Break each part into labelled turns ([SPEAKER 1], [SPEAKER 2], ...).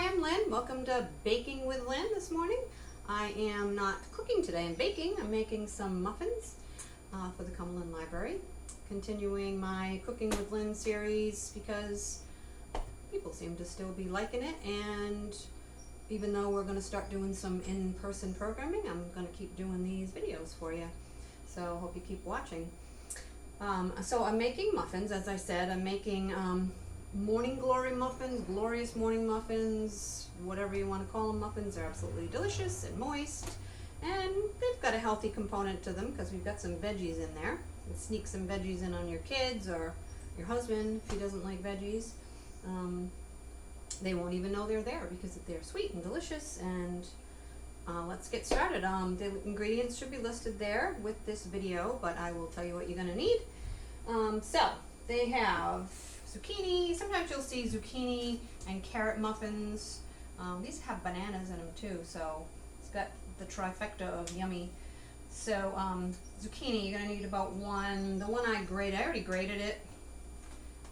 [SPEAKER 1] I'm Lynn. Welcome to Baking with Lynn this morning. I am not cooking today, I'm baking. I'm making some muffins for the Cumberland Library. Continuing my Cooking with Lynn series because people seem to still be liking it, and even though we're going to start doing some in-person programming, I'm going to keep doing these videos for you. So hope you keep watching. So I'm making muffins, as I said. I'm making morning glory muffins, glorious morning muffins, whatever you want to call them. Muffins are absolutely delicious and moist, and they've got a healthy component to them because we've got some veggies in there. You can sneak some veggies in on your kids or your husband if he doesn't like veggies. They won't even know they're there because they're sweet and delicious. And let's get started. The ingredients should be listed there with this video, but I will tell you what you're going to need. So they have zucchini. Sometimes you'll see zucchini and carrot muffins. These have bananas in them too, so it's got the trifecta of yummy. So zucchini, you're going to need about one. The one I already grated it.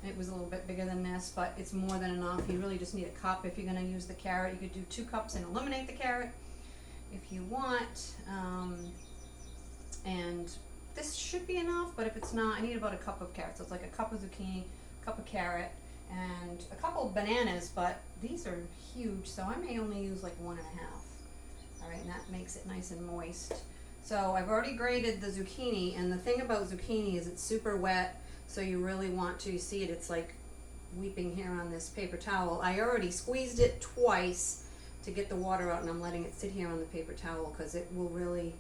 [SPEAKER 1] It was a little bit bigger than this, but it's more than enough. You really just need a cup if you're going to use the carrot. You could do 2 cups and eliminate the carrot if you want. And this should be enough, but if it's not, I need about a cup of carrot. So it's like a cup of zucchini, a cup of carrot, and a couple of bananas, but these are huge, so I may only use like 1 1/2. All right, and that makes it nice and moist. So I've already grated the zucchini, and the thing about zucchini is it's super wet, so you really want to see it. It's like weeping here on this paper towel. I already squeezed it twice to get the water out, and I'm letting it sit here on the paper towel because it will really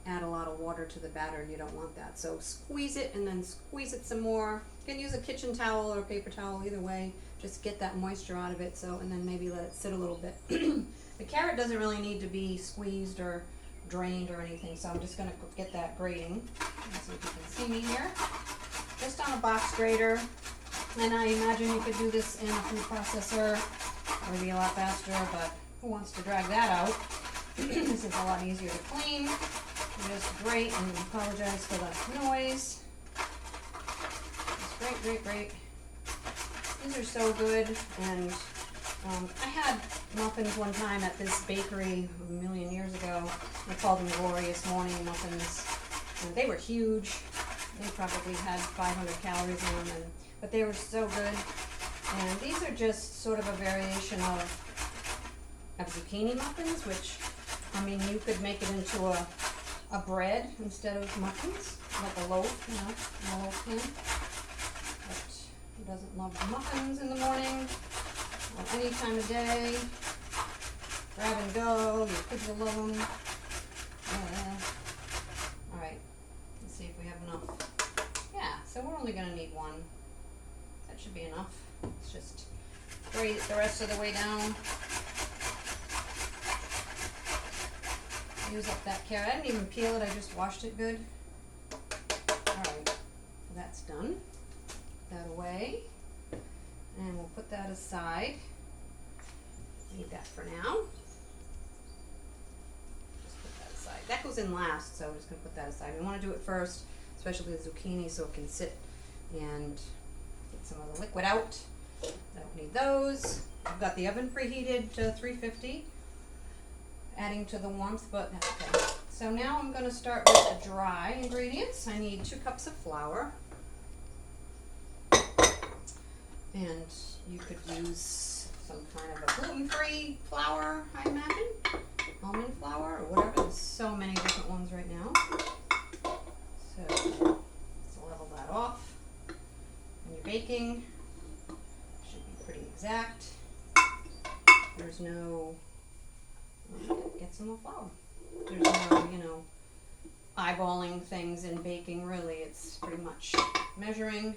[SPEAKER 1] add a lot of water to the batter, and you don't want that. So squeeze it and then squeeze it some more. You can use a kitchen towel or a paper towel, either way. Just get that moisture out of it, so, and then maybe let it sit a little bit. The carrot doesn't really need to be squeezed or drained or anything, so I'm just going to get that grating. Let's see if you can see me here. Just on a box grater, and I imagine you could do this in a food processor. It would be a lot faster, but who wants to drag that out? This is a lot easier to clean. Just great, and I apologize for the noise. It's great. These are so good, and I had muffins one time at this bakery a million years ago. They called them glorious morning muffins, and they were huge. They probably had 500 calories in them, but they were so good. And these are just sort of a variation of zucchini muffins, which, I mean, you could make it into a bread instead of muffins, like a loaf, you know, a loaf tin. But who doesn't love muffins in the morning or any time of day? Grab and go, your kids will love them. All right, let's see if we have enough. Yeah, so we're only going to need 1. That should be enough. Let's just grate it the rest of the way down. Use up that carrot. I didn't even peel it, I just washed it good. Alright, so that's done. Put that away. And we'll put that aside. Leave that for now. Just put that aside. That goes in last, so I'm just going to put that aside. We want to do it first, especially the zucchini, so it can sit and get some of the liquid out. I don't need those. I've got the oven preheated to 350. Adding to the warmth, but that's okay. So now I'm going to start with the dry ingredients. I need 2 cups of flour, and you could use some kind of a gluten-free flour, I imagine, almond flour or whatever. There's so many different ones right now. So let's level that off. When you're baking, it should be pretty exact. There's no get some more flour. There's no, you know, eyeballing things in baking, really. It's pretty much measuring.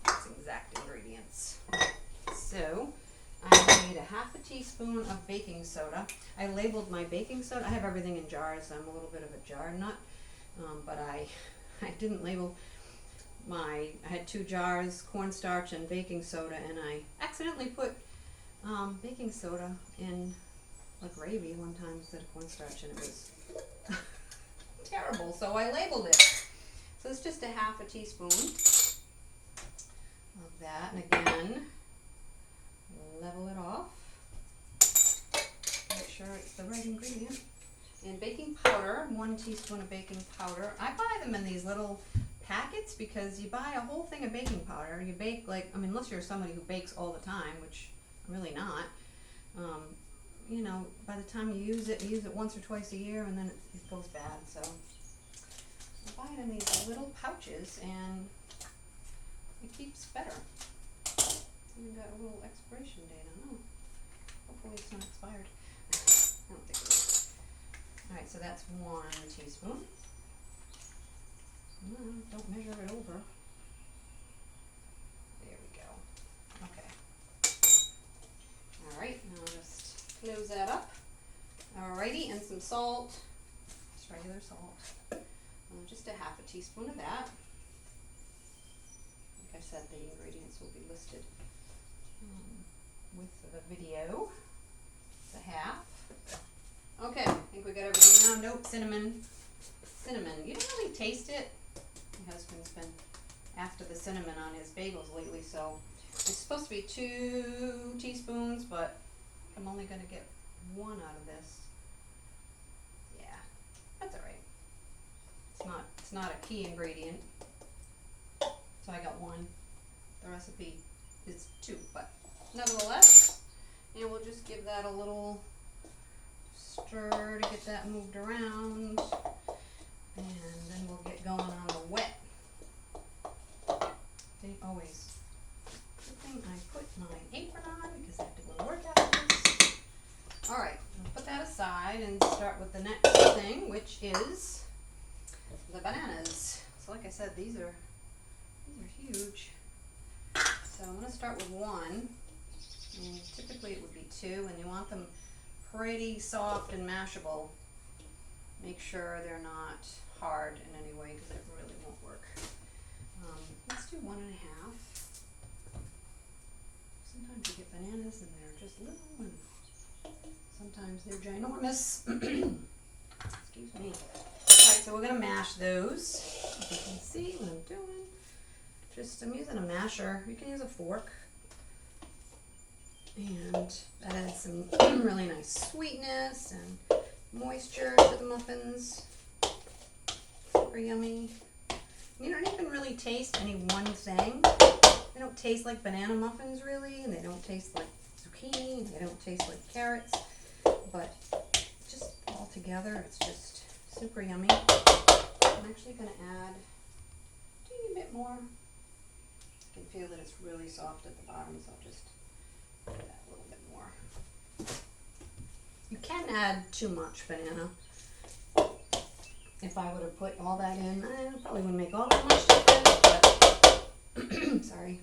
[SPEAKER 1] It's exact ingredients. So I need a 1/2 teaspoon of baking soda. I labeled my baking soda. I have everything in jars. I'm a little bit of a jar nut, but I didn't label I had 2 jars, cornstarch and baking soda, and I accidentally put baking soda in a gravy one time instead of cornstarch, and it was terrible, so I labeled it. So it's just a 1/2 teaspoon of that, and again, right ingredient. And baking powder, 1 teaspoon of baking powder. I buy them in these little packets because you buy a whole thing of baking powder. You bake like, I mean, unless you're somebody who bakes all the time, which I'm really not. You know, by the time you use it once or twice a year and then it goes bad. So I buy it in these little pouches and it keeps better. Even got a little expiration date on it. Hopefully it's not expired. I don't think it is. Alright, so that's 1 teaspoon. Don't measure it over. There we go. Okay. Alright, now I'll just close that up. Alrighty, and some salt. Just regular salt. Just a 1/2 teaspoon of that. Like I said, the ingredients will be listed with the video. It's a 1/2. Okay, I think we got everything now. Nope, cinnamon. Cinnamon. You don't really taste it. My husband's been after the cinnamon on his bagels lately, so it's supposed to be 2 teaspoons, but I'm only going to get 1 out of this. Yeah, that's alright. It's not a key ingredient, so I got 1. The recipe is 2, but nevertheless, and we'll just give that a little stir to get that moved around, and then we'll get going on the wet. They always, good thing I put my apron on because I have to go to work after this. Alright, I'll put that aside and start with the next thing, which is the bananas. So like I said, these are huge. So I'm going to start with 1. And typically it would be 2, and you want them pretty soft and mashable. Make sure they're not hard in any way because it really won't work. Let's do 1 1/2. Sometimes you get bananas and they're just little, and sometimes they're ginormous. Excuse me. Alright, so we're going to mash those. As you can see what I'm doing. I'm using a masher. You can use a fork. And that adds some really nice sweetness and moisture to the muffins. Super yummy. You don't even really taste any one thing. They don't taste like banana muffins really, and they don't taste like zucchini, and they don't taste like carrots, but just all together it's just super yummy. I'm actually going to add a teeny bit more. I can feel that it's really soft at the bottom, so I'll just add a little bit more. You can add too much banana. If I would have put all that in, I probably wouldn't make all that much difference, but sorry.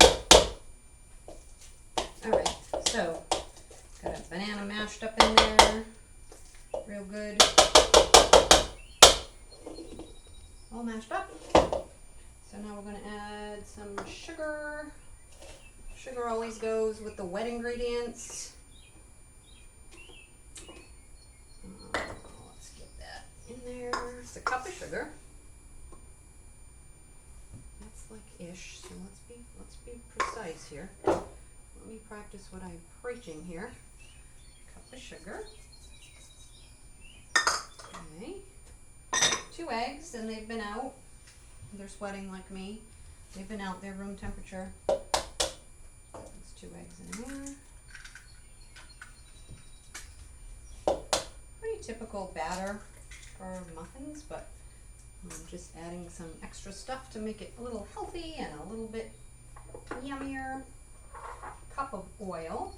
[SPEAKER 1] Alright, so got a banana mashed up in there, real good. All mashed up. So now we're going to add some sugar. Sugar always goes with the wet ingredients. Let's get that in there. It's a cup of sugar. That's like ish. So let's be precise here. Let me practice what I'm preaching here. Cup of sugar. Okay. 2 eggs, and they've been out. They're sweating like me. They've been out. They're room temperature. There's 2 eggs in there. Pretty typical batter for muffins, but I'm just adding some extra stuff to make it a little healthy and a little bit yummier. Cup of oil.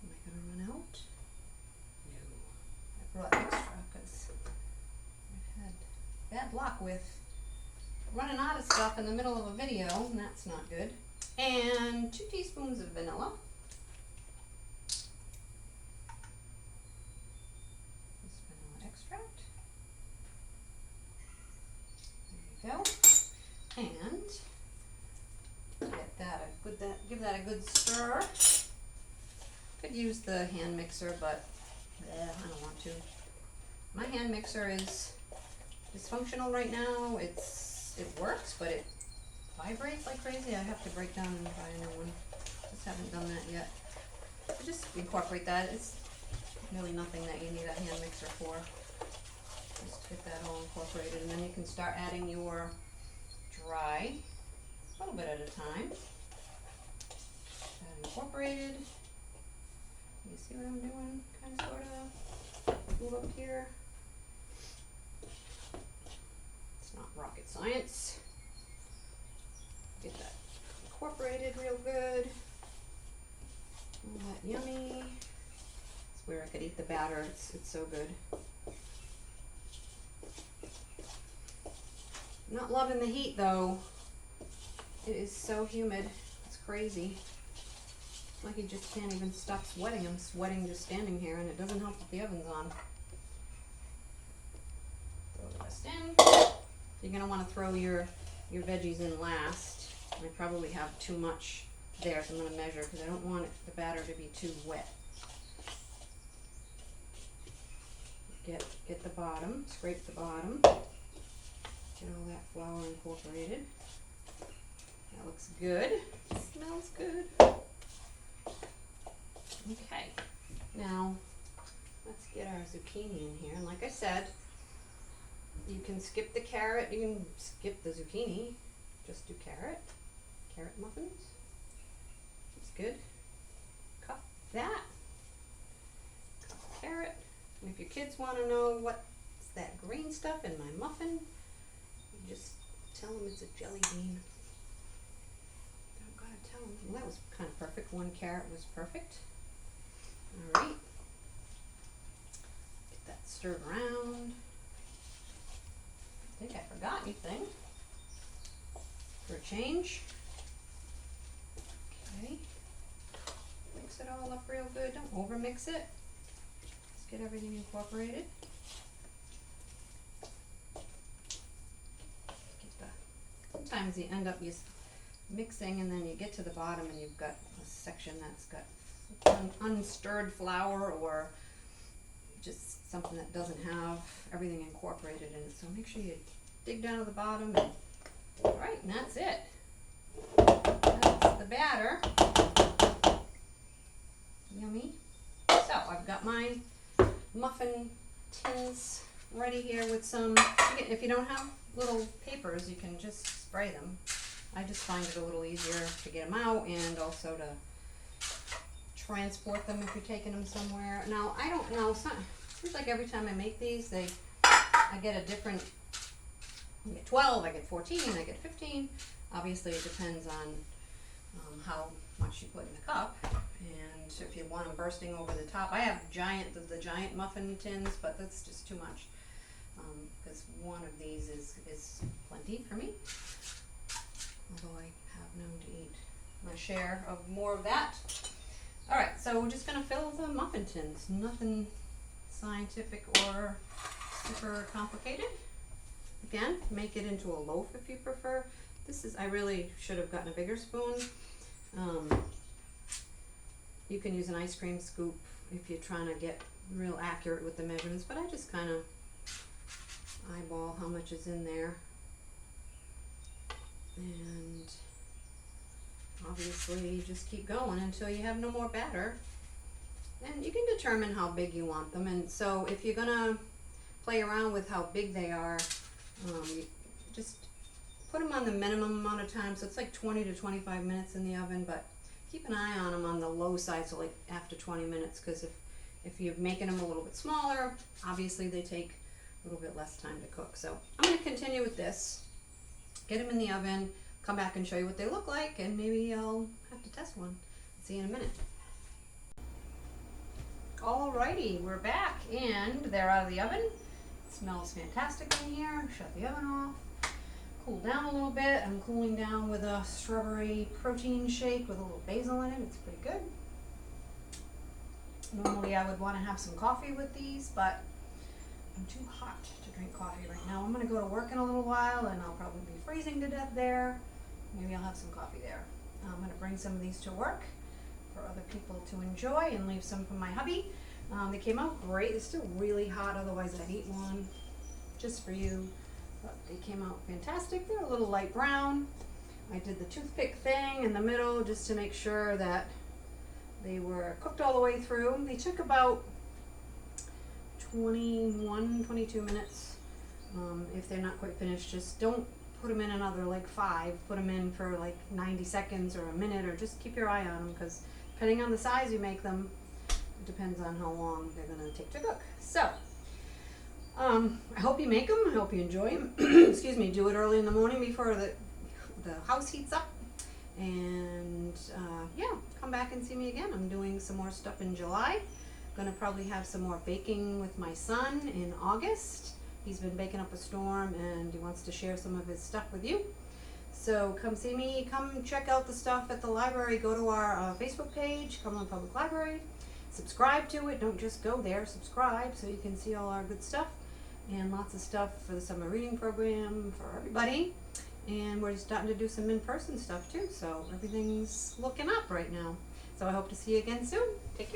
[SPEAKER 1] Am I going to run out? No. I brought extra because I've had bad luck with running out of stuff in the middle of a video, and that's not good. And 2 teaspoons of vanilla. This vanilla extract. There you go. And get that give that a good stir. Could use the hand mixer, but I don't want to. My hand mixer is dysfunctional right now. It works, but it vibrates like crazy. I have to break down and buy a new one. Just haven't done that yet. So just incorporate that. It's really nothing that you need a hand mixer for. Just get that all incorporated, and then you can start adding your dry, a little bit at a time. That incorporated. You see what I'm doing? Kind of, sort of. Move up here. It's not rocket science. Get that incorporated real good. All that yummy. It's where I could eat the batter. It's so good. I'm not loving the heat though. It is so humid. It's crazy. It's like you just can't even stop sweating. I'm sweating just standing here, and it doesn't help that the oven's on. Throw the rest in. You're gonna want to throw your veggies in last. I probably have too much there, so I'm gonna measure because I don't want the batter to be too wet. Get the bottom, scrape the bottom. Get all that flour incorporated. That looks good. Smells good. Okay, now let's get our zucchini in here. And like I said, you can skip the carrot, you can skip the zucchini. Just do carrot muffins. That's good. Cut that. Cut the carrot. And if your kids want to know what's that green stuff in my muffin, you just tell them it's a jelly bean. Don't gotta tell them. Well, that was kind of perfect. One carrot was perfect. All right. Get that stirred around. I think I forgot anything for a change. Okay. Mix it all up real good. Don't over mix it. Just get everything incorporated. Sometimes you end up just mixing, and then you get to the bottom and you've got a section that's got unstirred flour or just something that doesn't have everything incorporated in it. So make sure you dig down to the bottom. And, all right, and that's it. That's the batter. Yummy. So I've got my muffin tins ready here with some, if you don't have little papers, you can just spray them. I just find it a little easier to get them out and also to transport them if you're taking them somewhere. Now, I don't know, seems like every time I make these, I get a different, I get 12, I get 14, I get 15. Obviously, it depends on how much you put in the cup. And if you want them bursting over the top, I have the giant muffin tins, but that's just too much. Because one of these is plenty for me. Although I have known to eat my share of more of that. Alright, so we're just going to fill the muffin tins. Nothing scientific or super complicated. Again, make it into a loaf if you prefer. I really should have gotten a bigger spoon. You can use an ice cream scoop if you're trying to get real accurate with the measurements, but I just kind of eyeball how much is in there. And obviously you just keep going until you have no more batter. And you can determine how big you want them. And so if you're gonna play around with how big they are, you just put them on the minimum amount of time. So it's like 20 to 25 minutes in the oven, but keep an eye on them on the low side, so like after 20 minutes, because if you're making them a little bit smaller, obviously they take a little bit less time to cook. So I'm going to continue with this, get them in the oven, come back and show you what they look like, and maybe I'll have to test one. See you in a minute. Alrighty, we're back and they're out of the oven. It smells fantastic in here. Shut the oven off. Cool down a little bit. I'm cooling down with a strawberry protein shake with a little basil in it. It's pretty good. Normally I would want to have some coffee with these, but I'm too hot to drink coffee right now. I'm going to go to work in a little while and I'll probably be freezing to death there. Maybe I'll have some coffee there. I'm going to bring some of these to work for other people to enjoy and leave some for my hubby. They came out great. They're still really hot, otherwise I'd eat one just for you. But they came out fantastic. They're a little light brown. I did the toothpick thing in the middle just to make sure that They were cooked all the way through. They took about 22 minutes. If they're not quite finished, just don't put them in another like 5. Put them in for like 90 seconds or a minute, or just keep your eye on them, because depending on the size you make them, it depends on how long they're going to take to cook. So, I hope you make them. I hope you enjoy them. Excuse me. Do it early in the morning before the house heats up. And yeah, come back and see me again. I'm doing some more stuff in July. Gonna probably have some more baking with my son in August. He's been baking up a storm and he wants to share some of his stuff with you. So come see me, come check out the stuff at the library. Go to our Facebook page, Cumberland Public Library. Subscribe to it. Don't just go there, subscribe so you can see all our good stuff. And lots of stuff for the summer reading program for everybody. And we're starting to do some in-person stuff too, so everything's looking up right now. So I hope to see you again soon. Take care.